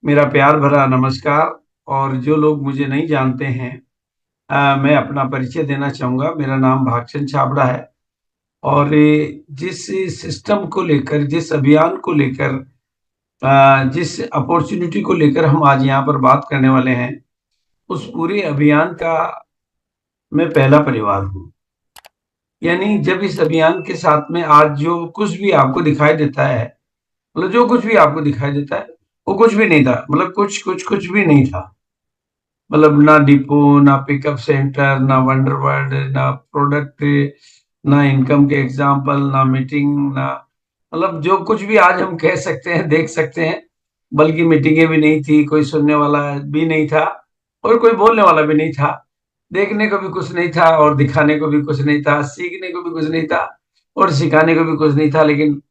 मेरा प्यार भरा नमस्कार। और जो लोग मुझे नहीं जानते हैं, मैं अपना परिचय देना चाहूंगा। मेरा नाम भागचंद छाबड़ा है। और जिस सिस्टम को लेकर, जिस अभियान को लेकर, जिस अपॉर्चुनिटी को लेकर हम आज यहाँ पर बात करने वाले हैं, उस पूरे अभियान का मैं पहला परिवार हूँ। यानी जब इस अभियान के साथ में आज जो कुछ भी आपको दिखाई देता है, मतलब जो कुछ भी आपको दिखाई देता है, वो कुछ भी नहीं था। मतलब कुछ कुछ कुछ भी नहीं था। मतलब ना डिपो, ना पिकअप सेंटर, ना वंडर वर्ल्ड, ना प्रोडक्ट, ना इनकम के एग्जाम्पल, ना मीटिंग, ना मतलब जो कुछ भी आज हम कह सकते हैं, देख सकते हैं। बल्कि मीटिंगें भी नहीं थी, कोई सुनने वाला भी नहीं था और कोई बोलने वाला भी नहीं था। देखने को भी कुछ नहीं था और दिखाने को भी कुछ नहीं था, सीखने को भी कुछ नहीं था और सिखाने को भी कुछ नहीं था। लेकिन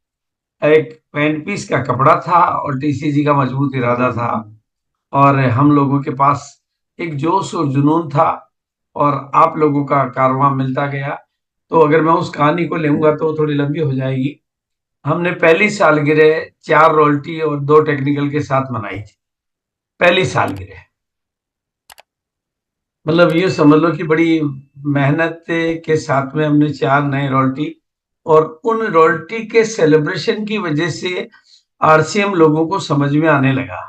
एक पेंट पीस का कपड़ा था और टीसीजी का मजबूत इरादा था। और हम लोगों के पास एक जोश और जुनून था और आप लोगों का कारवां मिलता गया। तो अगर मैं उस कहानी को लूंगा तो थोड़ी लंबी हो जाएगी। हमने पहली सालगिरह 4 रॉयल्टी और 2 टेक्निकल के साथ मनाई थी। पहली सालगिरह, मतलब ये समझ लो कि बड़ी मेहनत के साथ में हमने 4 नए रॉयल्टी, और उन रॉयल्टी के सेलिब्रेशन की वजह से आरसीएम लोगों को समझ में आने लगा।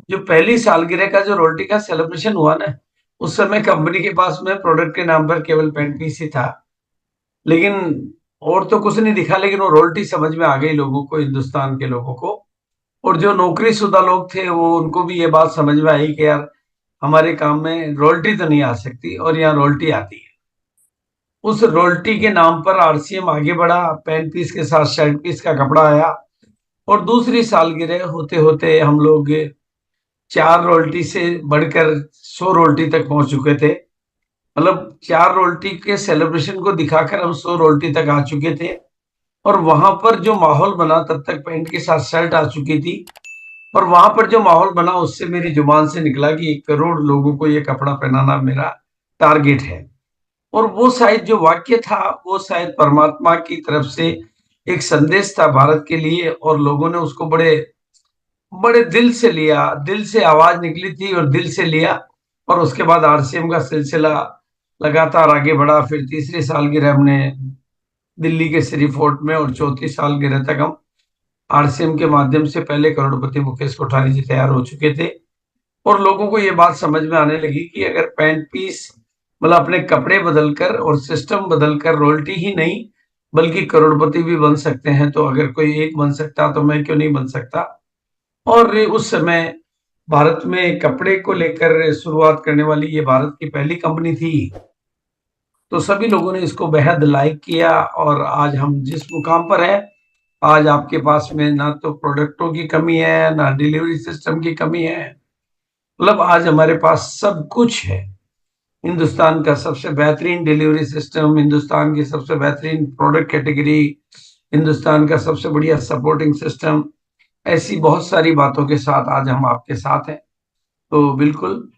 जो पहली सालगिरह का जो रोल्टी का सेलिब्रेशन हुआ ना, उस समय कंपनी के पास में प्रोडक्ट के नाम पर केवल पेंट पीस ही था। लेकिन और तो कुछ नहीं दिखा, लेकिन वो रोल्टी समझ में आ गई लोगों को, हिंदुस्तान के लोगों को। और जो नौकरीशुदा लोग थे वो, उनको भी ये बात समझ में आई कि यार हमारे काम में रोल्टी तो नहीं आ सकती और यहाँ रोल्टी आती है। उस रोल्टी के नाम पर आरसीएम आगे बढ़ा। पेंट पीस के साथ शर्ट पीस का कपड़ा आया। और दूसरी सालगिरह होते होते हम लोग 4 रोल्टी से बढ़कर 100 रोल्टी तक पहुंच चुके थे। मतलब 4 रोल्टी के सेलिब्रेशन को दिखाकर हम 100 रोल्टी तक आ चुके थे। और वहां पर जो माहौल बना, तब तक पैंट के साथ शर्ट आ चुकी थी। और वहां पर जो माहौल बना, उससे मेरी जुबान से निकला कि 1 करोड़ लोगों को ये कपड़ा पहनाना मेरा टारगेट है। और वो शायद जो वाक्य था, वो शायद परमात्मा की तरफ से एक संदेश था भारत के लिए। और लोगों ने उसको बड़े बड़े दिल से लिया। दिल से आवाज निकली थी और दिल से लिया। और उसके बाद आरसीएम का सिलसिला लगातार आगे बढ़ा। फिर तीसरी सालगिरह हमने दिल्ली के श्री फोर्ट में, और चौथी सालगिरह तक हम आरसीएम के माध्यम से पहले करोड़पति मुकेश कोठारी जी तैयार हो चुके थे। और लोगों को ये बात समझ में आने लगी कि अगर पैंट पीस, मतलब अपने कपड़े बदलकर और सिस्टम बदलकर रोल्टी ही नहीं बल्कि करोड़पति भी बन सकते हैं, तो अगर कोई एक बन सकता तो मैं क्यों नहीं बन सकता। और उस समय भारत में कपड़े को लेकर शुरुआत करने वाली ये भारत की पहली कंपनी थी। तो सभी लोगों ने इसको बेहद लाइक किया। और आज हम जिस मुकाम पर हैं, आज आपके पास में ना तो प्रोडक्टों की कमी है, ना डिलीवरी सिस्टम की कमी है। मतलब आज हमारे पास सब कुछ है। हिंदुस्तान का सबसे बेहतरीन डिलीवरी सिस्टम, हिंदुस्तान की सबसे बेहतरीन प्रोडक्ट कैटेगरी, हिंदुस्तान का सबसे बढ़िया सपोर्टिंग सिस्टम। ऐसी बहुत सारी बातों के साथ आज हम आपके साथ हैं। तो बिल्कुल,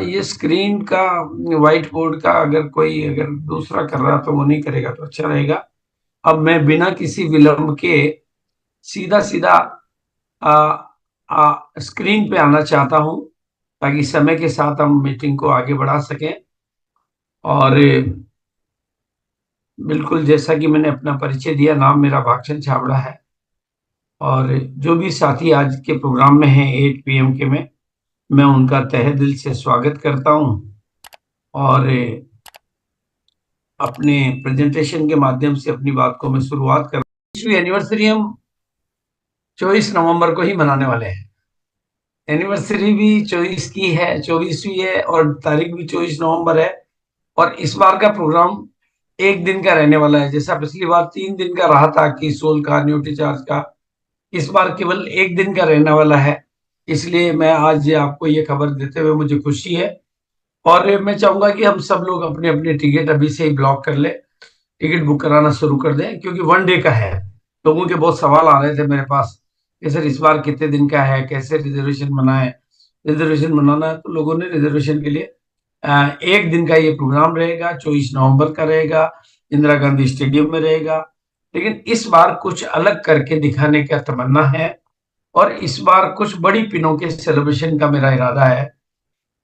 ये स्क्रीन का, व्हाइट बोर्ड का अगर कोई अगर दूसरा कर रहा तो वो नहीं करेगा तो अच्छा रहेगा। अब मैं बिना किसी विलंब के सीधा सीधा स्क्रीन पे आना चाहता हूं, ताकि समय के साथ हम मीटिंग को आगे बढ़ा सकें। और बिल्कुल जैसा कि मैंने अपना परिचय दिया, नाम मेरा भागचंद छाबड़ा है। और जो भी साथी आज के प्रोग्राम में हैं 8 PM के में, मैं उनका तहे दिल से स्वागत करता हूं। और अपने प्रेजेंटेशन के माध्यम से अपनी बात को मैं शुरुआत कर, 20वीं एनिवर्सरी हम 24 नवंबर को ही मनाने वाले हैं। एनिवर्सरी भी 24 की है, 24वीं है, और तारीख भी 24 नवंबर है। और इस बार का प्रोग्राम एक दिन का रहने वाला है। जैसा पिछली बार 3 दिन का रहा था कि सोल का, न्यूट्री चार्ज का, इस बार केवल एक दिन का रहने वाला है। इसलिए मैं आज आपको ये खबर देते हुए मुझे खुशी है। और मैं चाहूंगा कि हम सब लोग अपने अपने टिकट अभी से ही ब्लॉक कर ले, टिकट बुक कराना शुरू कर दें, क्योंकि 1 डे का है। लोगों के बहुत सवाल आ रहे थे मेरे पास कि सर इस बार कितने दिन का है, कैसे रिजर्वेशन बनाए। रिजर्वेशन बनाना है तो लोगों ने रिजर्वेशन के लिए एक दिन का ये प्रोग्राम रहेगा, 24 नवंबर का रहेगा, इंदिरा गांधी स्टेडियम में रहेगा। लेकिन इस बार कुछ अलग करके दिखाने का तमन्ना है। और इस बार कुछ बड़ी पिनों के सेलिब्रेशन का मेरा इरादा है।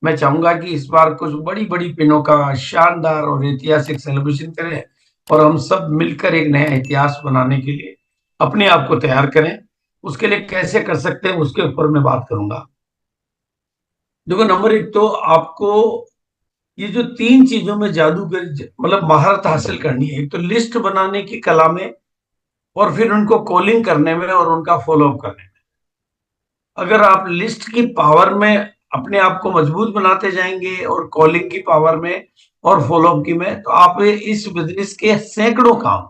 मैं चाहूंगा कि इस बार कुछ बड़ी बड़ी पिनों का शानदार और ऐतिहासिक सेलिब्रेशन करें और हम सब मिलकर एक नया इतिहास बनाने के लिए अपने आप को तैयार करें। उसके लिए कैसे कर सकते हैं उसके ऊपर मैं बात करूंगा। देखो, नंबर एक तो आपको ये जो तीन चीजों में जादूगर मतलब महारत हासिल करनी है, एक तो लिस्ट बनाने की कला में, और फिर उनको कॉलिंग करने में और उनका फॉलोअप करने में। अगर आप लिस्ट की पावर में अपने आप को मजबूत बनाते जाएंगे और कॉलिंग की पावर में और फॉलोअप की में, तो आप इस बिजनेस के सैकड़ों काम,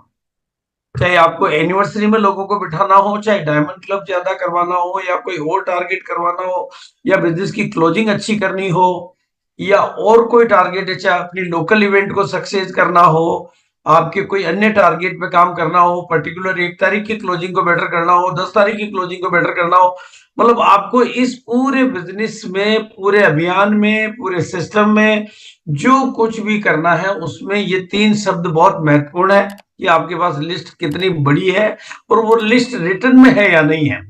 चाहे आपको एनिवर्सरी में लोगों को बिठाना हो, चाहे डायमंड क्लब ज्यादा करवाना हो, या कोई और टारगेट करवाना हो, या बिजनेस की क्लोजिंग अच्छी करनी हो, या और कोई टारगेट है, चाहे अपनी लोकल इवेंट को सक्सेस करना हो, आपके कोई अन्य टारगेट पे काम करना हो, पर्टिकुलर 1 तारीख की क्लोजिंग को बेटर करना हो, 10 तारीख की क्लोजिंग को बेटर करना हो, मतलब आपको इस पूरे बिजनेस में, पूरे अभियान में, पूरे सिस्टम में जो कुछ भी करना है, उसमें ये तीन शब्द बहुत महत्वपूर्ण है कि आपके पास लिस्ट कितनी बड़ी है और वो लिस्ट रिटर्न में है या नहीं है।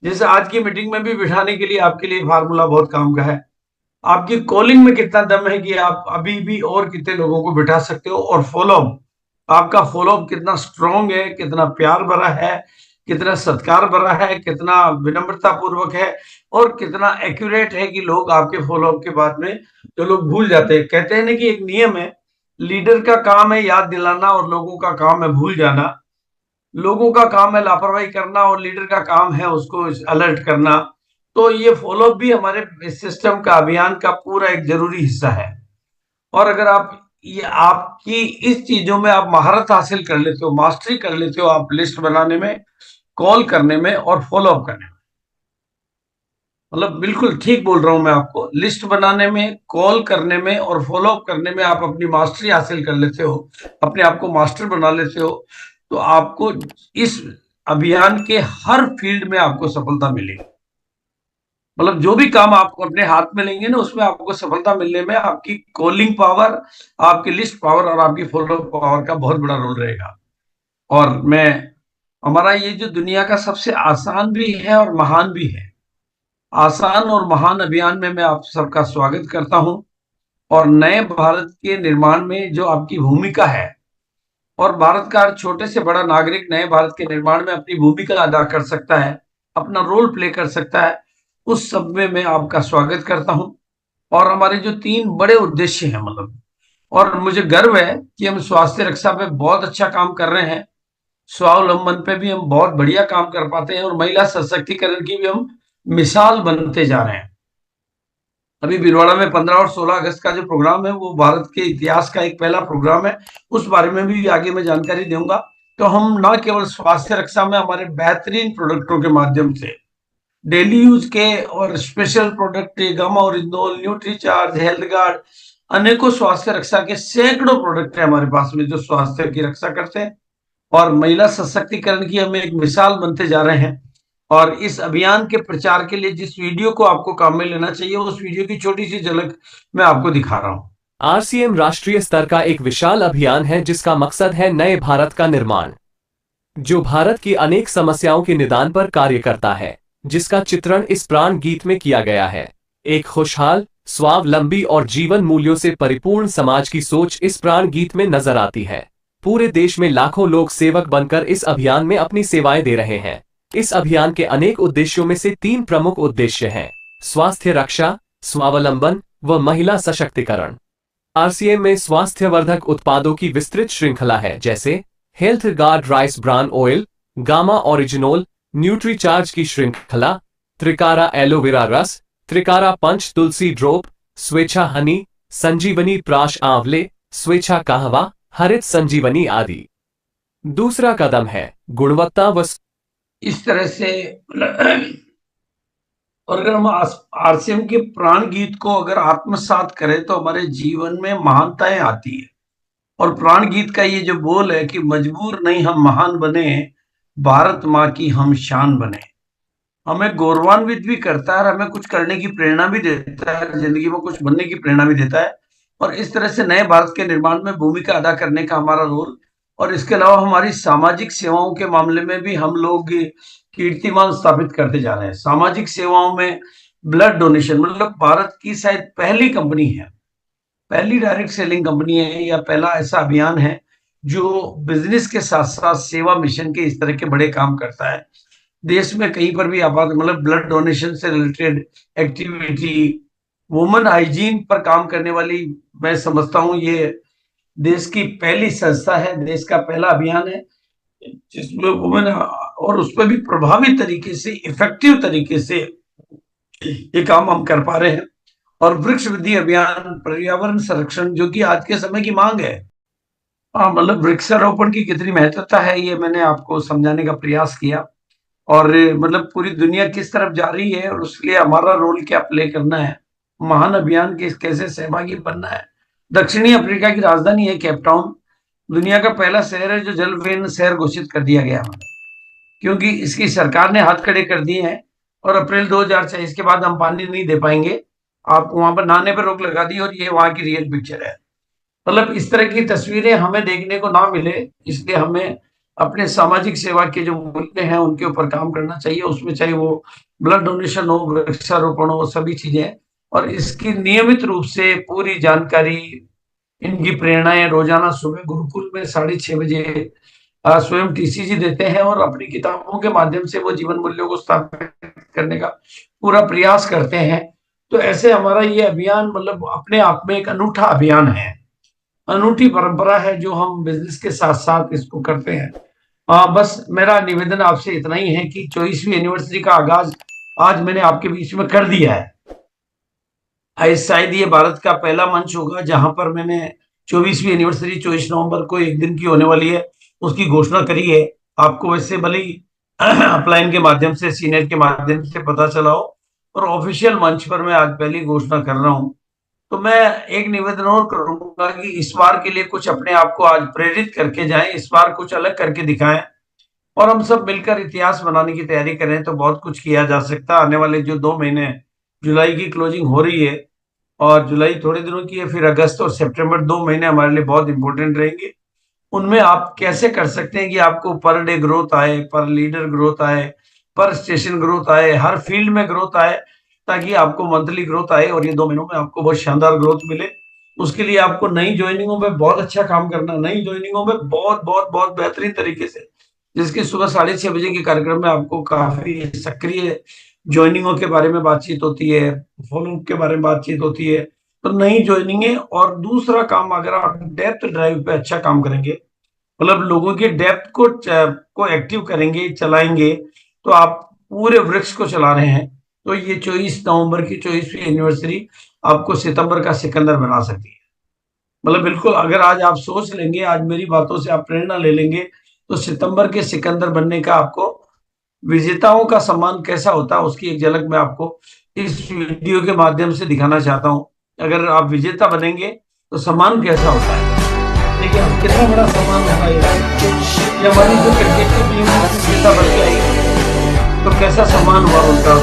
जैसे आज की मीटिंग में भी बिठाने के लिए आपके लिए फार्मूला बहुत काम का है। आपकी कॉलिंग में कितना दम है कि आप अभी भी और कितने लोगों को बिठा सकते हो, और फॉलोअप, आपका फॉलोअप कितना स्ट्रांग है, कितना प्यार भरा है, कितना सत्कार भरा है, कितना विनम्रता पूर्वक है, और कितना एक्यूरेट है कि लोग आपके फॉलोअप के बाद में जो लोग भूल जाते हैं। कहते हैं ना कि एक नियम है, लीडर का काम है याद दिलाना और लोगों का काम है भूल जाना। लोगों का काम है लापरवाही करना और लीडर का काम है उसको अलर्ट करना। तो ये फॉलोअप भी हमारे सिस्टम का, अभियान का पूरा एक जरूरी हिस्सा है। और अगर आप ये आपकी इस चीजों में आप महारत हासिल कर लेते हो, मास्टरी कर लेते हो, आप लिस्ट बनाने में, कॉल करने में और फॉलोअप करने में, मतलब बिल्कुल ठीक बोल रहा हूं मैं आपको, लिस्ट बनाने में, कॉल करने में और फॉलोअप करने में आप अपनी मास्टरी हासिल कर लेते हो, अपने आप को मास्टर बना लेते हो, तो आपको इस अभियान के हर फील्ड में आपको सफलता मिलेगी। मतलब जो भी काम आप अपने हाथ में लेंगे ना, उसमें आपको सफलता मिलने में आपकी कॉलिंग पावर, आपकी लिस्ट पावर और आपकी फॉलो पावर का बहुत बड़ा रोल रहेगा। और मैं, हमारा ये जो दुनिया का सबसे आसान भी है और महान भी है, आसान और महान अभियान में मैं आप सबका स्वागत करता हूं। और नए भारत के निर्माण में जो आपकी भूमिका है, और भारत का हर छोटे से बड़ा नागरिक नए भारत के निर्माण में अपनी भूमिका अदा कर सकता है, अपना रोल प्ले कर सकता है, उस सब में मैं आपका स्वागत करता हूं। और हमारे जो तीन बड़े उद्देश्य हैं, मतलब, और मुझे गर्व है कि हम स्वास्थ्य रक्षा पे बहुत अच्छा काम कर रहे हैं, स्वावलंबन पे भी हम बहुत बढ़िया काम कर पाते हैं, और महिला सशक्तिकरण की भी हम मिसाल बनते जा रहे हैं। अभी भिलवाड़ा में 15 और 16 अगस्त का जो प्रोग्राम है वो भारत के इतिहास का एक पहला प्रोग्राम है, उस बारे में भी आगे मैं जानकारी दूंगा। तो हम न केवल स्वास्थ्य रक्षा में हमारे बेहतरीन प्रोडक्टों के माध्यम से, डेली यूज के और special product, gamma original, nutri charge, health guard, अनेकों स्वास्थ्य रक्षा के सैकड़ों प्रोडक्ट है हमारे पास में जो स्वास्थ्य की रक्षा करते हैं, और महिला सशक्तिकरण की हम एक मिसाल बनते जा रहे हैं। और इस अभियान के प्रचार के लिए जिस वीडियो को आपको काम में लेना चाहिए, उस वीडियो की छोटी सी झलक मैं आपको दिखा रहा हूं। आरसीएम राष्ट्रीय स्तर का एक विशाल अभियान है जिसका मकसद है नए भारत का निर्माण, जो भारत की अनेक समस्याओं के निदान पर कार्य करता है, जिसका चित्रण इस प्राण गीत में किया गया है। एक खुशहाल, स्वावलंबी और जीवन मूल्यों से परिपूर्ण समाज की सोच इस प्राण गीत में नजर आती है। पूरे देश में लाखों लोग सेवक बनकर इस अभियान में अपनी सेवाएं दे रहे हैं। इस अभियान के अनेक उद्देश्यों में से 3 प्रमुख उद्देश्य हैं: स्वास्थ्य रक्षा, स्वावलंबन व महिला सशक्तिकरण। आरसीएम में स्वास्थ्यवर्धक उत्पादों की विस्तृत श्रृंखला है, जैसे health guard rice bran oil, gamma original, nutri charge की श्रृंखला, त्रिकारा एलोवेरा रस, त्रिकारा पंच तुलसी ड्रॉप, स्वेच्छा हनी, संजीवनी प्राश आंवले, स्वेच्छा कहवा, हरित संजीवनी आदि। दूसरा कदम है गुणवत्ता व इस तरह से और अगर हम आरसीएम के प्राण गीत को अगर आत्मसात करें तो हमारे जीवन में महानताएं आती है। और प्राण गीत का ये जो बोल है कि मजबूर नहीं हम महान बने, भारत माँ की हम शान बने, हमें गौरवान्वित भी करता है और हमें कुछ करने की प्रेरणा भी देता है, जिंदगी में कुछ बनने की प्रेरणा भी देता है। और इस तरह से नए भारत के निर्माण में भूमिका अदा करने का हमारा रोल, और इसके अलावा हमारी सामाजिक सेवाओं के मामले में भी हम लोग कीर्तिमान स्थापित करते जा रहे हैं। सामाजिक सेवाओं में ब्लड डोनेशन, मतलब भारत की शायद पहली कंपनी है, पहली डायरेक्ट सेलिंग कंपनी है या पहला ऐसा अभियान है जो बिजनेस के साथ साथ सेवा मिशन के इस तरह के बड़े काम करता है। देश में कहीं पर भी आपात मतलब ब्लड डोनेशन से रिलेटेड एक्टिविटी, वुमेन हाइजीन पर काम करने वाली, मैं समझता हूं ये देश की पहली संस्था है, देश का पहला अभियान है जिसमें वुमेन, और उस पर भी प्रभावी तरीके से, इफेक्टिव तरीके से ये काम हम कर पा रहे हैं। और वृक्ष वृद्धि अभियान, पर्यावरण संरक्षण, जो कि आज के समय की मांग है। हाँ, मतलब वृक्षारोपण की कितनी महत्वता है ये मैंने आपको समझाने का प्रयास किया, और मतलब पूरी दुनिया किस तरफ जा रही है और उसके लिए हमारा रोल क्या प्ले करना है, महान अभियान के कैसे सहभागी बनना है। दक्षिणी अफ्रीका की राजधानी है केप टाउन, दुनिया का पहला शहर है जो जल विहीन शहर घोषित कर दिया गया, क्योंकि इसकी सरकार ने हाथ खड़े कर दिए हैं और अप्रैल 2024 के बाद हम पानी नहीं दे पाएंगे, आप वहां पर नहाने पर रोक लगा दी, और ये वहां की रियल पिक्चर है। मतलब इस तरह की तस्वीरें हमें देखने को ना मिले, इसलिए हमें अपने सामाजिक सेवा के जो मूल्य हैं उनके ऊपर काम करना चाहिए, उसमें चाहे वो ब्लड डोनेशन हो, वृक्षारोपण हो, सभी चीजें। और इसकी नियमित रूप से पूरी जानकारी, इनकी प्रेरणाएं रोजाना सुबह गुरुकुल में 6:30 बजे स्वयं टीसीजी देते हैं और अपनी किताबों के माध्यम से वो जीवन मूल्यों को स्थापित करने का पूरा प्रयास करते हैं। तो ऐसे हमारा ये अभियान मतलब अपने आप में एक अनूठा अभियान है, अनूठी परंपरा है जो हम बिजनेस के साथ साथ इसको करते हैं। बस मेरा निवेदन आपसे इतना ही है कि 24वीं एनिवर्सरी का आगाज आज मैंने आपके बीच में कर दिया है। शायद ये भारत का पहला मंच होगा जहां पर मैंने 24वीं एनिवर्सरी 24 नवंबर को एक दिन की होने वाली है उसकी घोषणा करी है। आपको वैसे भले ही अपलाइन के माध्यम से, सीनेट के माध्यम से पता चला हो, और ऑफिशियल मंच पर मैं आज पहली घोषणा कर रहा हूं। तो मैं एक निवेदन और करूंगा कि इस बार के लिए कुछ अपने आप को आज प्रेरित करके जाएं, इस बार कुछ अलग करके दिखाएं, और हम सब मिलकर इतिहास बनाने की तैयारी करें तो बहुत कुछ किया जा सकता है। आने वाले जो 2 महीने, जुलाई की क्लोजिंग हो रही है और जुलाई थोड़े दिनों की है, फिर अगस्त और सितंबर 2 महीने हमारे लिए बहुत इंपॉर्टेंट रहेंगे। उनमें आप कैसे कर सकते हैं कि आपको पर डे ग्रोथ आए, पर लीडर ग्रोथ आए, पर स्टेशन ग्रोथ आए, हर फील्ड में ग्रोथ आए, ताकि आपको मंथली ग्रोथ आए और ये 2 महीनों में आपको बहुत शानदार ग्रोथ मिले। उसके लिए आपको नई ज्वाइनिंगों में बहुत अच्छा काम करना, नई ज्वाइनिंगों में बहुत बहुत बहुत बेहतरीन तरीके से, जिसके सुबह 6:30 बजे के कार्यक्रम में आपको काफी सक्रिय ज्वाइनिंगों के बारे में बातचीत होती है, फॉलोअप के बारे में बातचीत होती है। तो नई ज्वाइनिंग, और दूसरा काम, अगर आप डेप्थ ड्राइव पे अच्छा काम करेंगे, मतलब लोगों के डेप्थ को एक्टिव करेंगे, चलाएंगे, तो आप पूरे वृक्ष को चला रहे हैं। तो ये 24 नवंबर की 24वीं एनिवर्सरी आपको सितंबर का सिकंदर बना सकती है। मतलब बिल्कुल, अगर आज आप सोच लेंगे, आज मेरी बातों से आप प्रेरणा ले लेंगे, तो सितंबर के सिकंदर बनने का आपको, विजेताओं का सम्मान कैसा होता है उसकी एक झलक मैं आपको इस वीडियो के माध्यम से दिखाना चाहता हूं। अगर आप विजेता बनेंगे तो सम्मान कैसा होता है, देखिए कितना बड़ा सम्मान होता है। ये हमारी जो क्रिकेट की टीम विजेता बन के आई तो कैसा सम्मान हुआ उनका,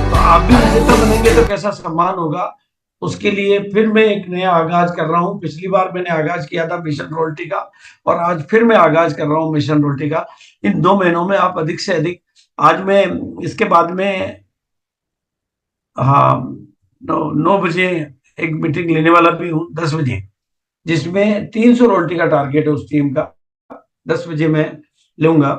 तो आप भी विजेता बनेंगे तो कैसा सम्मान होगा। उसके लिए फिर मैं एक नया आगाज कर रहा हूं। पिछली बार मैंने आगाज किया था मिशन रॉयल्टी का, और आज फिर मैं आगाज कर रहा हूं मिशन रॉयल्टी का। इन 2 महीनों में आप अधिक से अधिक, आज मैं इसके बाद में, हाँ, 9 बजे एक मीटिंग लेने वाला भी हूँ, 10 बजे, जिसमें 300 रॉयल्टी का टारगेट है उस टीम का। 10 बजे मैं लूंगा,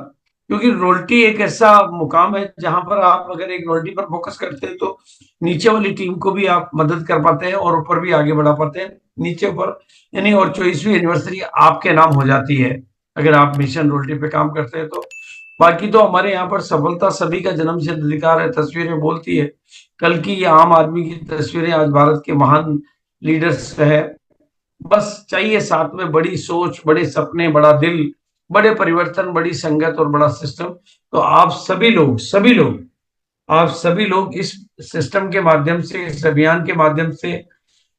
क्योंकि रॉयल्टी एक ऐसा मुकाम है जहां पर आप अगर एक रॉयल्टी पर फोकस करते हैं तो नीचे वाली टीम को भी आप मदद कर पाते हैं और ऊपर भी आगे बढ़ा पाते हैं, नीचे ऊपर यानी। और 24वीं एनिवर्सरी आपके नाम हो जाती है अगर आप मिशन रॉयल्टी पे काम करते हैं तो। बाकी तो हमारे यहाँ पर सफलता सभी का जन्मसिद्ध अधिकार है, तस्वीरें बोलती है। कल की आम आदमी की तस्वीरें आज भारत के महान लीडर्स है। बस चाहिए साथ में बड़ी सोच, बड़े सपने, बड़ा दिल, बड़े परिवर्तन, बड़ी संगत और बड़ा सिस्टम। तो आप सभी लोग इस सिस्टम के माध्यम से, इस अभियान के माध्यम से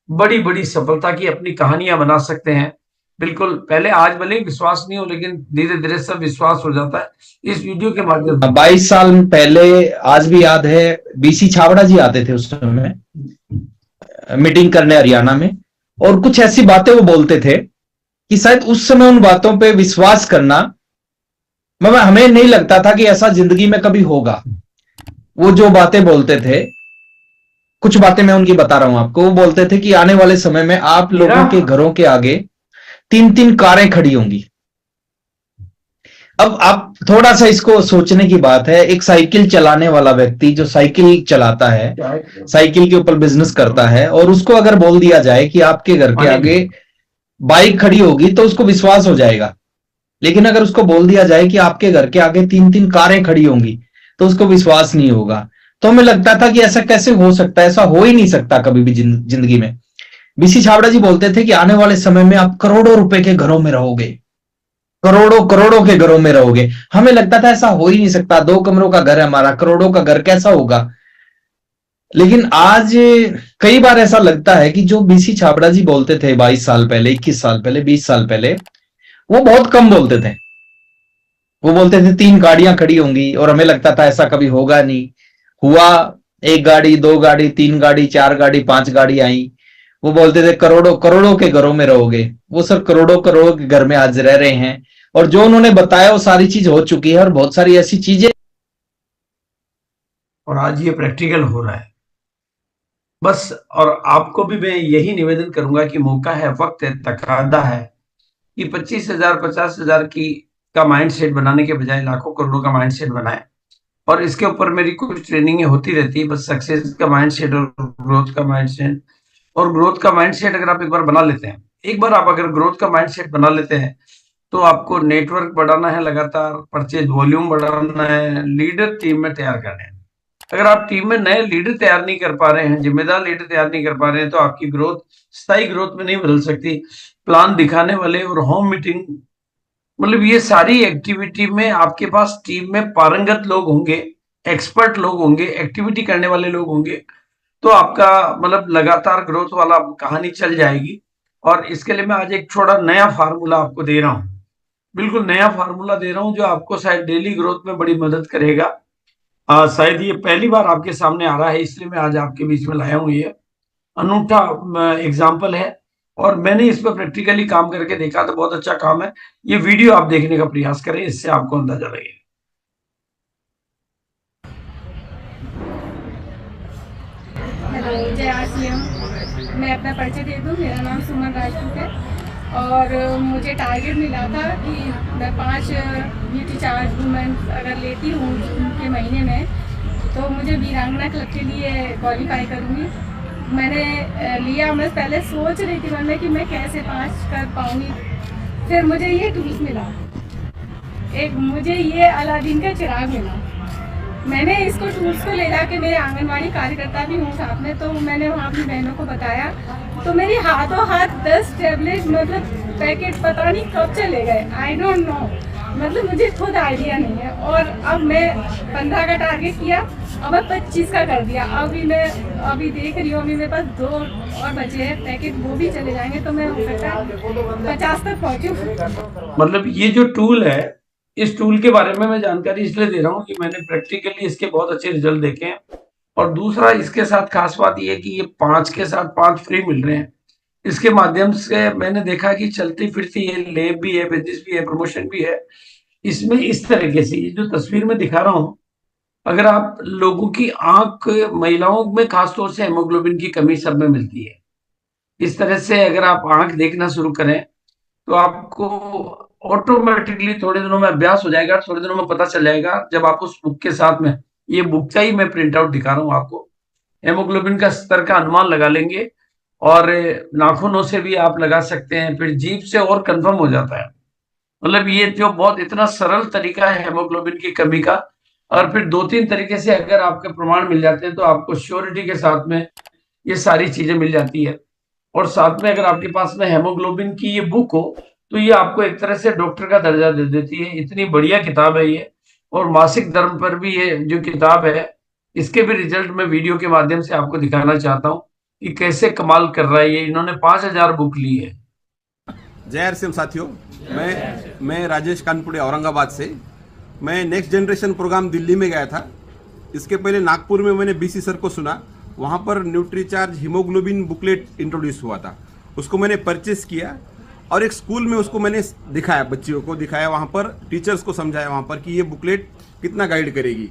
बड़ी बड़ी सफलता की अपनी कहानियां बना सकते हैं। बिल्कुल, पहले आज भले विश्वास नहीं हो, लेकिन धीरे धीरे सब विश्वास हो जाता है इस वीडियो के माध्यम से। 22 साल पहले, आज भी याद है, बीसी छाबड़ा जी आते थे उस समय मीटिंग करने हरियाणा में, और कुछ ऐसी बातें वो बोलते थे कि शायद उस समय उन बातों पे विश्वास करना, हमें नहीं लगता था कि ऐसा जिंदगी में कभी होगा। वो जो बातें बोलते थे, कुछ बातें मैं उनकी बता रहा हूं आपको। वो बोलते थे कि आने वाले समय में आप लोगों के घरों के आगे 3-3 कारें खड़ी होंगी। अब आप थोड़ा सा इसको सोचने की बात है, एक साइकिल चलाने वाला व्यक्ति जो साइकिल चलाता है, साइकिल के ऊपर बिजनेस करता है, और उसको अगर बोल दिया जाए कि आपके घर के आगे बाइक खड़ी होगी तो उसको विश्वास हो जाएगा। लेकिन अगर उसको बोल दिया जाए कि आपके घर के आगे 3-3 कारें खड़ी होंगी तो उसको विश्वास नहीं होगा। तो हमें लगता था कि ऐसा कैसे हो सकता है, ऐसा हो ही नहीं सकता कभी भी जिंदगी में। बीसी छाबड़ा जी बोलते थे कि आने वाले समय में आप करोड़ों रुपए के घरों में रहोगे, करोड़ों करोड़ों के घरों में रहोगे। हमें लगता था ऐसा हो ही नहीं सकता, 2 कमरों का घर है हमारा, करोड़ों का घर कैसा होगा। लेकिन आज कई बार ऐसा लगता है कि जो बीसी छाबड़ा जी बोलते थे 22 साल पहले, 21 साल पहले, 20 साल पहले, वो बहुत कम बोलते थे। वो बोलते थे 3 गाड़ियां खड़ी होंगी, और हमें लगता था ऐसा कभी होगा नहीं। हुआ, 1 गाड़ी, 2 गाड़ी, 3 गाड़ी, 4 गाड़ी, 5 गाड़ी आई। वो बोलते थे करोड़ों करोड़ों के घरों में रहोगे। वो सर करोड़ों करोड़ों के घर में आज रह रहे हैं, और जो उन्होंने बताया वो सारी चीज हो चुकी है, और बहुत सारी ऐसी चीजें, और आज ये प्रैक्टिकल हो रहा है बस। और आपको भी मैं यही निवेदन करूंगा कि मौका है, वक्त है, तकादा है कि 25,000 50,000 की का माइंड सेट बनाने के बजाय लाखों करोड़ों का माइंड सेट बनाए। और इसके ऊपर मेरी कुछ ट्रेनिंग होती रहती है, बस सक्सेस का माइंड सेट और ग्रोथ का माइंड सेट। और ग्रोथ का माइंड सेट अगर आप एक बार बना लेते हैं, एक बार आप अगर ग्रोथ का माइंड सेट बना लेते हैं, तो आपको नेटवर्क बढ़ाना है, लगातार परचेज वॉल्यूम बढ़ाना है, लीडर टीम में तैयार करने हैं। अगर आप टीम में नए लीडर तैयार नहीं कर पा रहे हैं, जिम्मेदार लीडर तैयार नहीं कर पा रहे हैं, तो आपकी ग्रोथ स्थायी ग्रोथ में नहीं बदल सकती। प्लान दिखाने वाले और होम मीटिंग, मतलब ये सारी एक्टिविटी में आपके पास टीम में पारंगत लोग होंगे, एक्सपर्ट लोग होंगे, एक्टिविटी करने वाले लोग होंगे, तो आपका मतलब लगातार ग्रोथ वाला कहानी चल जाएगी। और इसके लिए मैं आज एक थोड़ा नया फार्मूला आपको दे रहा हूँ, बिल्कुल नया फार्मूला दे रहा हूँ, जो आपको शायद डेली ग्रोथ में बड़ी मदद करेगा। शायद ये पहली बार आपके सामने आ रहा है, इसलिए मैं आज आपके बीच में लाया हूँ। ये अनूठा एग्जाम्पल है, और मैंने इस पर प्रैक्टिकली काम करके देखा तो बहुत अच्छा काम है। ये वीडियो आप देखने का प्रयास करें, इससे आपको अंदाजा लगेगा। हेलो, जय आरसीएम। मैं अपना परिचय दे दूँ, मेरा नाम सुमन राजपूत है, और मुझे टारगेट मिला था कि मैं 5 ब्यूटी चार्ज वुमेन अगर लेती हूँ उनके महीने में, तो मुझे वीरांगना क्लब के लिए क्वालिफाई करूँगी। मैंने लिया, मैं पहले सोच रही थी मन में कि मैं कैसे 5 कर पाऊँगी। फिर मुझे ये टूल्स मिला, एक मुझे ये अलादीन का चिराग मिला। मैंने इसको टूल्स को ले जाके, मेरे आंगनवाड़ी कार्यकर्ता भी हूँ साथ में, तो मैंने वहाँ अपनी बहनों को बताया, तो मेरी हाथों हाथ 10 टैबलेट मतलब पैकेट पता नहीं कब चले गए, आई डोंट नो, मतलब मुझे खुद आइडिया नहीं है। और अब मैं 15 का टारगेट किया, अब मैं 25 का कर दिया। अभी देख रही हूँ, अभी मेरे पास 2 और बचे हैं पैकेट, वो भी चले जाएंगे तो मैं हो सकता है 50 तक पहुँचूँ। मतलब ये जो टूल है, इस टूल के बारे में मैं जानकारी इसलिए दे रहा हूँ कि मैंने प्रैक्टिकली इसके बहुत अच्छे रिजल्ट देखे हैं। और दूसरा, इसके साथ खास बात ये है कि ये 5 के साथ 5 फ्री मिल रहे हैं। इसके माध्यम से मैंने देखा कि चलती फिरती है, लेब भी है, बिजनेस भी है, प्रमोशन भी है। इसमें इस तरीके से ये जो तस्वीर में दिखा रहा हूँ, अगर आप लोगों की आंख, महिलाओं में खासतौर से हेमोग्लोबिन की कमी सब में मिलती है, इस तरह से अगर आप आंख देखना शुरू करें तो आपको ऑटोमेटिकली थोड़े दिनों में अभ्यास हो जाएगा, थोड़े दिनों में पता चल जाएगा। जब आप उस बुक के साथ में, ये बुक का ही मैं प्रिंट आउट दिखा रहा हूँ आपको, हेमोग्लोबिन का स्तर का अनुमान लगा लेंगे, और नाखूनों से भी आप लगा सकते हैं, फिर जीभ से और कंफर्म हो जाता है। मतलब ये जो बहुत इतना सरल तरीका है हेमोग्लोबिन की कमी का, और फिर 2-3 तरीके से अगर आपके प्रमाण मिल जाते हैं तो आपको श्योरिटी के साथ में ये सारी चीजें मिल जाती है। और साथ में अगर आपके पास में हेमोग्लोबिन की ये बुक हो, तो ये आपको एक तरह से डॉक्टर का दर्जा दे देती है। इतनी बढ़िया किताब है ये। और मासिक धर्म पर भी ये जो किताब है, इसके भी रिजल्ट मैं वीडियो के माध्यम से आपको दिखाना चाहता हूँ कि कैसे कमाल कर रहा है ये। इन्होंने 5,000 बुक ली है। जय आरसीएम साथियों, मैं राजेश कानपुड़े औरंगाबाद से। मैं नेक्स्ट जनरेशन प्रोग्राम दिल्ली में गया था। इसके पहले नागपुर में मैंने बीसी सर को सुना, वहाँ पर न्यूट्रीचार्ज हीमोग्लोबिन बुकलेट इंट्रोड्यूस हुआ था, उसको मैंने परचेस किया और एक स्कूल में उसको मैंने दिखाया, बच्चियों को दिखाया, वहाँ पर टीचर्स को समझाया वहाँ पर कि ये बुकलेट कितना गाइड करेगी।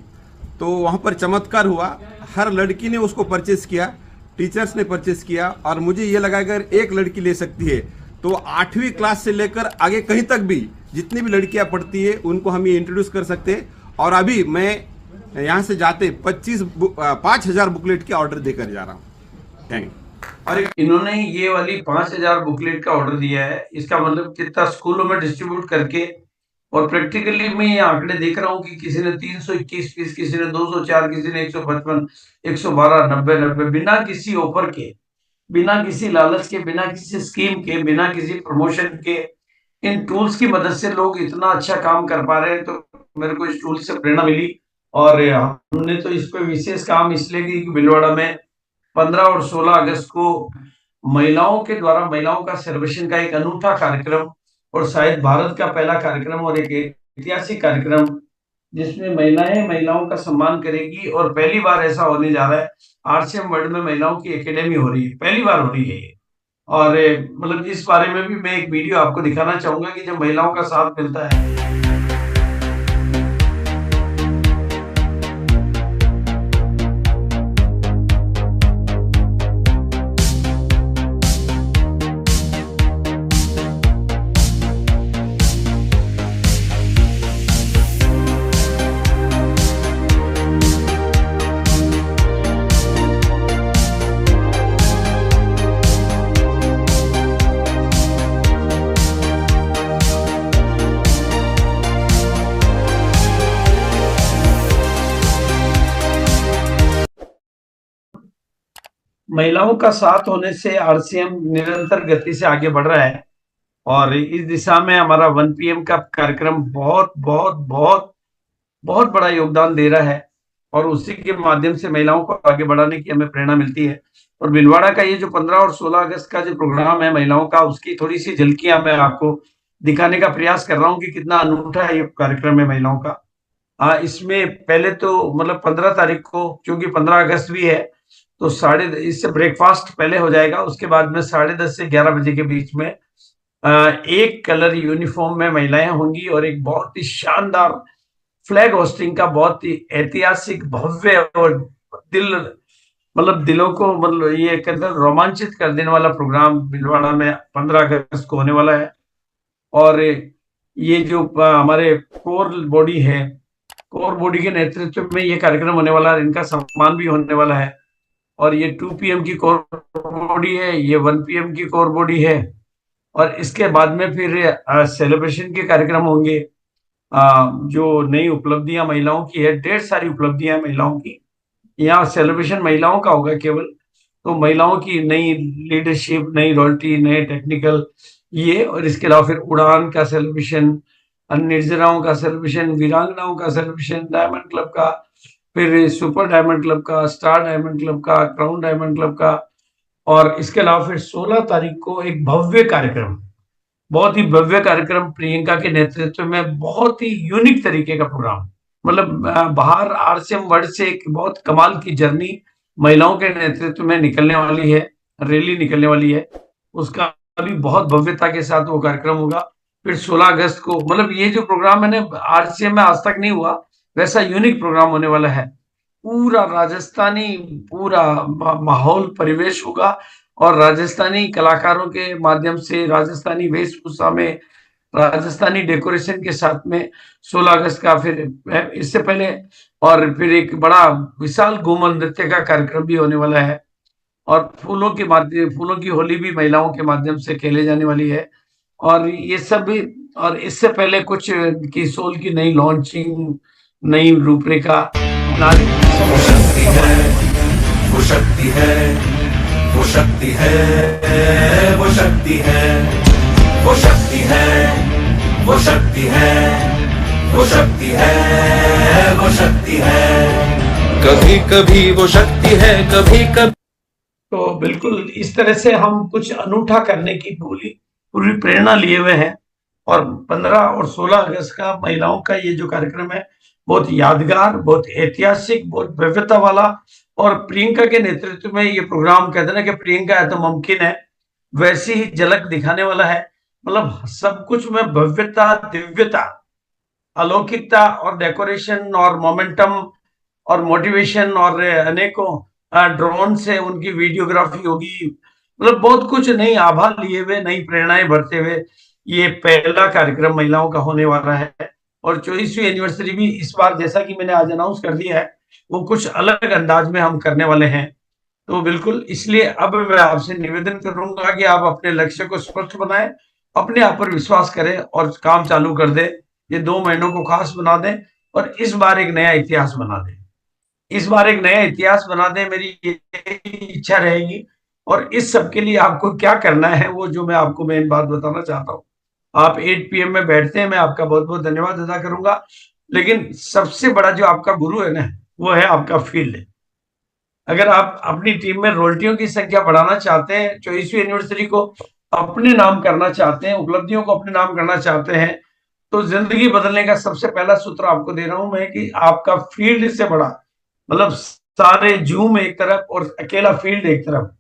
तो वहाँ पर चमत्कार हुआ, हर लड़की ने उसको परचेस किया, टीचर्स ने परचेस किया, और मुझे ये लगा अगर एक लड़की ले सकती है तो 8वीं क्लास से लेकर आगे कहीं तक भी जितनी भी लड़कियां पढ़ती है उनको हम ये इंट्रोड्यूस कर सकते हैं। और अभी मैं यहाँ से जाते 5,000 बुकलेट के ऑर्डर देकर जा रहा हूँ। Thank you. और इन्होंने ये वाली 5,000 बुकलेट का ऑर्डर दिया है, इसका मतलब कितना स्कूलों में डिस्ट्रीब्यूट करके, और प्रैक्टिकली मैं ये आंकड़े देख रहा हूँ कि किसी ने 321 पीस, किसी ने 204, किसी ने 155, 112, 90, बिना किसी ऑफर के, बिना किसी लालच के, बिना किसी स्कीम के, बिना किसी प्रमोशन के, इन टूल्स की मदद से लोग इतना अच्छा काम कर पा रहे हैं। तो मेरे को इस टूल से प्रेरणा मिली, और हमने तो इस पे विशेष काम इसलिए की कि भीलवाड़ा में 15 और 16 अगस्त को महिलाओं के द्वारा महिलाओं का सेलिब्रेशन का एक अनूठा कार्यक्रम, और शायद भारत का पहला कार्यक्रम और एक ऐतिहासिक कार्यक्रम जिसमें महिलाएं महिलाओं का सम्मान करेगी। और पहली बार ऐसा होने जा रहा है, आरसीएम वर्ल्ड में महिलाओं की एकेडमी हो रही है, पहली बार हो रही है ये। और मतलब इस बारे में भी मैं एक वीडियो आपको दिखाना चाहूंगा कि जब महिलाओं का साथ मिलता है। महिलाओं का साथ होने से आरसीएम निरंतर गति से आगे बढ़ रहा है, और इस दिशा में हमारा 1 PM का कार्यक्रम बहुत बहुत बहुत बहुत बड़ा योगदान दे रहा है, और उसी के माध्यम से महिलाओं को आगे बढ़ाने की हमें प्रेरणा मिलती है। और भीलवाड़ा का ये जो 15 और 16 अगस्त का जो प्रोग्राम है महिलाओं का, उसकी थोड़ी सी झलकियां मैं आपको दिखाने का प्रयास कर रहा हूँ कि कितना अनूठा ये कार्यक्रम है महिलाओं का। इसमें पहले तो मतलब 15 तारीख को, क्योंकि 15 अगस्त भी है, तो इससे ब्रेकफास्ट पहले हो जाएगा। उसके बाद में 10:30 से 11 बजे के बीच में एक कलर यूनिफॉर्म में महिलाएं होंगी, और एक बहुत ही शानदार फ्लैग होस्टिंग का बहुत ही ऐतिहासिक, भव्य और दिलों को मतलब ये कहते रोमांचित कर देने वाला प्रोग्राम भीलवाड़ा में 15 अगस्त को होने वाला है। और ये जो हमारे कोर बॉडी है, कोर बॉडी के नेतृत्व में ये कार्यक्रम होने वाला है, इनका सम्मान भी होने वाला है। और ये 2 PM की कोर बॉडी है, ये 1 PM की कोर बॉडी है, और इसके बाद में फिर सेलिब्रेशन के कार्यक्रम होंगे। जो नई उपलब्धियां महिलाओं की है, ढेर सारी उपलब्धियां महिलाओं की, यहाँ सेलिब्रेशन महिलाओं का होगा केवल। तो महिलाओं की नई लीडरशिप, नई रॉयल्टी, नए टेक्निकल ये, और इसके अलावा फिर उड़ान का सेलिब्रेशन, निर्जराओं का सेलिब्रेशन, वीरांगनाओं का सेलिब्रेशन, डायमंड क्लब का, फिर सुपर डायमंड क्लब का, स्टार डायमंड क्लब का, क्राउन डायमंड क्लब का, और इसके अलावा फिर 16 तारीख को एक भव्य कार्यक्रम, बहुत ही भव्य कार्यक्रम प्रियंका के नेतृत्व में, बहुत ही यूनिक तरीके का प्रोग्राम, मतलब बाहर आरसीएम वर्ल्ड से एक बहुत कमाल की जर्नी महिलाओं के नेतृत्व में निकलने वाली है, रैली निकलने वाली है। उसका अभी बहुत भव्यता के साथ वो कार्यक्रम होगा। फिर 16 अगस्त को, मतलब ये जो प्रोग्राम है ना आरसीएम में आज तक नहीं हुआ, वैसा यूनिक प्रोग्राम होने वाला है। पूरा राजस्थानी, पूरा माहौल परिवेश होगा, और राजस्थानी कलाकारों के माध्यम से, राजस्थानी वेशभूषा में, राजस्थानी डेकोरेशन के साथ में 16 अगस्त का, फिर इससे पहले और फिर एक बड़ा विशाल घूमर नृत्य का कार्यक्रम भी होने वाला है। और फूलों की होली भी महिलाओं के माध्यम से खेले जाने वाली है। और ये सब भी, और इससे पहले कुछ किसोल की नई लॉन्चिंग, नई रूपरेखा, नारी वो शक्ति है, वो शक्ति है, वो शक्ति है, वो शक्ति है, वो शक्ति है, वो शक्ति है, वो शक्ति है, वो शक्ति है, कभी कभी वो शक्ति है, कभी कभी। तो बिल्कुल इस तरह से हम कुछ अनूठा करने की पूरी प्रेरणा लिए हुए हैं। और 15 और 16 अगस्त का महिलाओं का ये जो कार्यक्रम है, बहुत यादगार, बहुत ऐतिहासिक, बहुत भव्यता वाला, और प्रियंका के नेतृत्व में ये प्रोग्राम, कहते हैं ना कि प्रियंका है तो मुमकिन है, वैसी ही झलक दिखाने वाला है। मतलब सब कुछ में भव्यता, दिव्यता, अलौकिकता और डेकोरेशन और मोमेंटम और मोटिवेशन और अनेकों ड्रोन से उनकी वीडियोग्राफी होगी। मतलब बहुत कुछ नई आभा लिए हुए, नई प्रेरणाएं भरते हुए ये पहला कार्यक्रम महिलाओं का होने वाला है। और 24वीं एनिवर्सरी भी इस बार, जैसा कि मैंने आज अनाउंस कर दिया है, वो कुछ अलग अंदाज में हम करने वाले हैं। तो बिल्कुल, इसलिए अब मैं आपसे निवेदन करूंगा कि आप अपने लक्ष्य को स्पष्ट बनाएं, अपने आप पर विश्वास करें और काम चालू कर दें। ये 2 महीनों को खास बना दें और इस बार एक नया इतिहास बना दें। इस बार एक नया इतिहास बना दें, मेरी ये इच्छा रहेगी। और इस सब के लिए आपको क्या करना है, वो जो मैं आपको मेन बात बताना चाहता हूँ। आप 8 PM में बैठते हैं, मैं आपका बहुत बहुत धन्यवाद अदा करूंगा। लेकिन सबसे बड़ा जो आपका गुरु है ना, वो है आपका फील्ड। अगर आप अपनी टीम में रोल्टियों की संख्या बढ़ाना चाहते हैं, 24वीं एनिवर्सरी को अपने नाम करना चाहते हैं, उपलब्धियों को अपने नाम करना चाहते हैं, तो जिंदगी बदलने का सबसे पहला सूत्र आपको दे रहा हूं मैं कि आपका फील्ड से बड़ा, मतलब सारे जूम एक तरफ और अकेला फील्ड एक तरफ।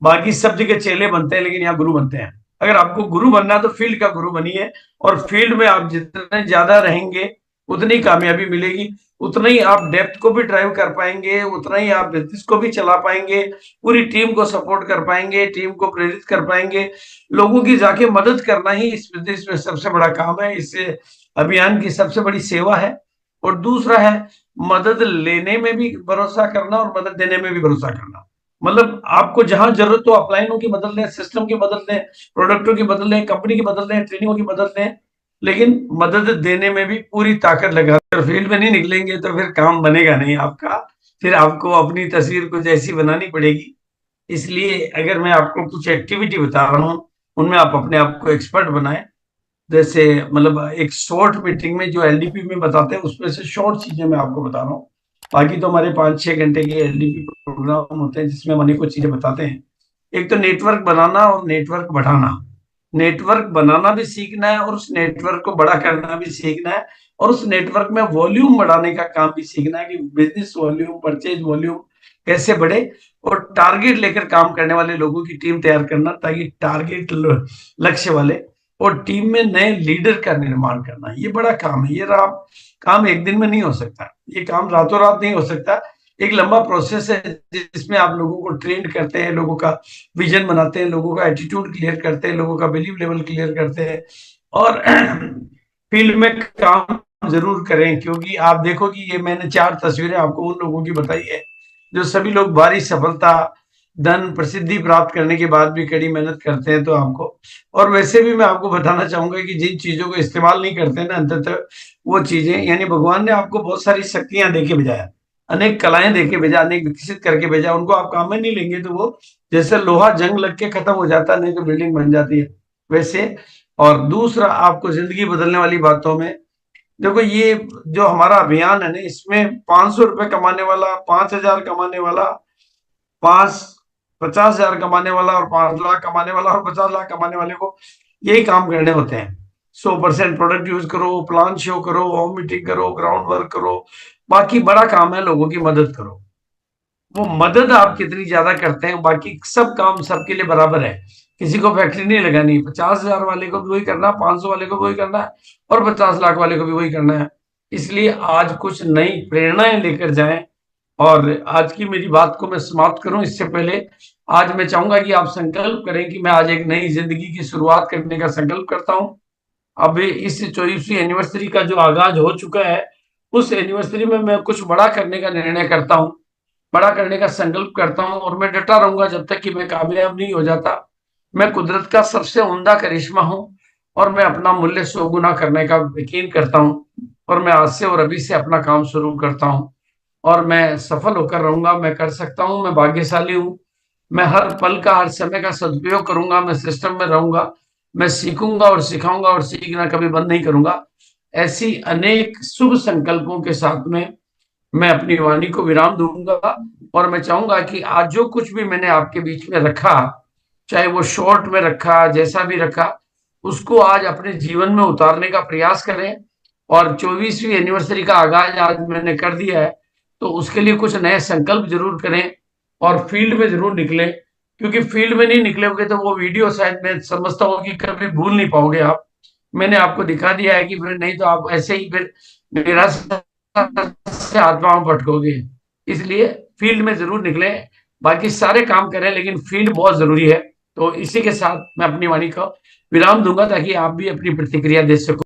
बाकी सब जगह चेले बनते हैं, लेकिन यहाँ गुरु बनते हैं। अगर आपको गुरु बनना है तो फील्ड का गुरु बनिए, और फील्ड में आप जितने ज्यादा रहेंगे उतनी कामयाबी मिलेगी, उतना ही आप डेप्थ को भी ड्राइव कर पाएंगे, उतना ही आप बिजनेस को भी चला पाएंगे, पूरी टीम को सपोर्ट कर पाएंगे, टीम को प्रेरित कर पाएंगे। लोगों की जाके मदद करना ही इस बिजनेस में सबसे बड़ा काम है, इससे अभियान की सबसे बड़ी सेवा है। और दूसरा है मदद लेने में भी भरोसा करना और मदद देने में भी भरोसा करना। मतलब आपको जहां जरूरत हो आप लाइनों की बदल दें, सिस्टम की बदल दें, प्रोडक्टों की बदल दें, कंपनी की बदल दें, ट्रेनिंगों की बदल दें, लेकिन मदद देने में भी पूरी ताकत लगा। अगर फील्ड में नहीं निकलेंगे तो फिर काम बनेगा नहीं आपका, फिर आपको अपनी तस्वीर कुछ ऐसी बनानी पड़ेगी। इसलिए अगर मैं आपको कुछ एक्टिविटी बता रहा हूँ, उनमें आप अपने आप को एक्सपर्ट बनाएं। जैसे मतलब एक शॉर्ट मीटिंग में जो LDP में बताते हैं, उसमें से शॉर्ट चीजें मैं आपको बता रहा हूँ। बाकी तो हमारे 5-6 घंटे के LDP प्रोग्राम होते हैं जिसमें हम अनेकों चीजें बताते हैं। एक तो नेटवर्क बनाना और नेटवर्क बढ़ाना। नेटवर्क बनाना भी सीखना है और उस नेटवर्क को बड़ा करना भी सीखना है, और उस नेटवर्क में वॉल्यूम बढ़ाने का काम भी सीखना है कि बिजनेस वॉल्यूम, परचेज वॉल्यूम कैसे बढ़े, और टारगेट लेकर काम करने वाले लोगों की टीम तैयार करना, ताकि टारगेट लक्ष्य वाले, और टीम में नए लीडर का निर्माण करना। ये बड़ा काम है। ये काम एक दिन में नहीं हो सकता, ये काम रातों रात नहीं हो सकता। एक लंबा प्रोसेस है जिसमें आप लोगों को ट्रेन करते हैं, लोगों का विजन बनाते हैं, लोगों का एटीट्यूड क्लियर करते हैं, लोगों का बिलीव लेवल क्लियर करते हैं, और फील्ड में काम जरूर करें। क्योंकि आप देखो कि ये मैंने 4 तस्वीरें आपको उन लोगों की बताई है जो सभी लोग भारी सफलता, धन, प्रसिद्धि प्राप्त करने के बाद भी कड़ी मेहनत करते हैं। तो आपको, और वैसे भी मैं आपको बताना चाहूंगा कि जिन चीजों को इस्तेमाल नहीं करते ना अंततः वो चीजें, यानी भगवान ने आपको बहुत सारी शक्तियां देके भेजा, अनेक कलाएं देके भेजा, अनेक विकसित करके भेजा, उनको आप काम में नहीं लेंगे तो वो जैसे लोहा जंग लग के खत्म हो जाता नहीं तो बिल्डिंग बन जाती है, वैसे। और दूसरा, आपको जिंदगी बदलने वाली बातों में देखो, ये जो हमारा अभियान है ना, इसमें 500 रुपए कमाने वाला, 5,000 कमाने वाला, 50,000 कमाने वाला, और 5 लाख कमाने वाला, और 50 लाख कमाने वाले को यही काम करने होते हैं। 100% प्रोडक्ट यूज करो, प्लान शो करो, होम मीटिंग करो, ग्राउंड वर्क करो। बाकी बड़ा काम है लोगों की मदद करो। वो मदद आप कितनी ज्यादा करते हैं, बाकी सब काम सबके लिए बराबर है। किसी को फैक्ट्री नहीं लगानी, 50,000 वाले को भी वही करना, 500 वाले को भी वही करना है, और 50 लाख वाले को भी वही करना है। इसलिए आज कुछ नई प्रेरणाएं लेकर जाएं। और आज की मेरी बात को मैं समाप्त करूं इससे पहले आज मैं चाहूंगा कि आप संकल्प करें कि मैं आज एक नई जिंदगी की शुरुआत करने का संकल्प करता हूं। अब इस 24वीं एनिवर्सरी का जो आगाज हो चुका है, उस एनिवर्सरी में मैं कुछ बड़ा करने का निर्णय करता हूं, बड़ा करने का संकल्प करता हूं, और मैं डटा रहूंगा जब तक कि मैं कामयाब नहीं हो जाता। मैं कुदरत का सबसे उम्दा करिश्मा हूं, और मैं अपना मूल्य 100 गुना करने का यकीन करता हूं, और मैं आज से और अभी से अपना काम शुरू करता हूं, और मैं सफल होकर रहूंगा। मैं कर सकता हूं, मैं भाग्यशाली हूं। मैं हर पल का, हर समय का सदुपयोग करूंगा, मैं सिस्टम में रहूंगा, मैं सीखूंगा और सिखाऊंगा, और सीखना कभी बंद नहीं करूंगा। ऐसी अनेक शुभ संकल्पों के साथ में मैं अपनी वाणी को विराम दूंगा, और मैं चाहूंगा कि आज जो कुछ भी मैंने आपके बीच में रखा, चाहे वो शॉर्ट में रखा, जैसा भी रखा, उसको आज अपने जीवन में उतारने का प्रयास करें। और 24वीं एनिवर्सरी का आगाज आज मैंने कर दिया है, तो उसके लिए कुछ नए संकल्प जरूर करें और फील्ड में जरूर निकलें। क्योंकि फील्ड में नहीं निकले होगे तो वो वीडियो शायद मैं समझता हूँ कि कभी भूल नहीं पाओगे आप। मैंने आपको दिखा दिया है कि फिर नहीं तो आप ऐसे ही फिर निराशा से आत्माओं भटकोगे। इसलिए फील्ड में जरूर निकले, बाकी सारे काम करें लेकिन फील्ड बहुत जरूरी है। तो इसी के साथ मैं अपनी वाणी का विराम दूंगा ताकि आप भी अपनी प्रतिक्रिया दे सको।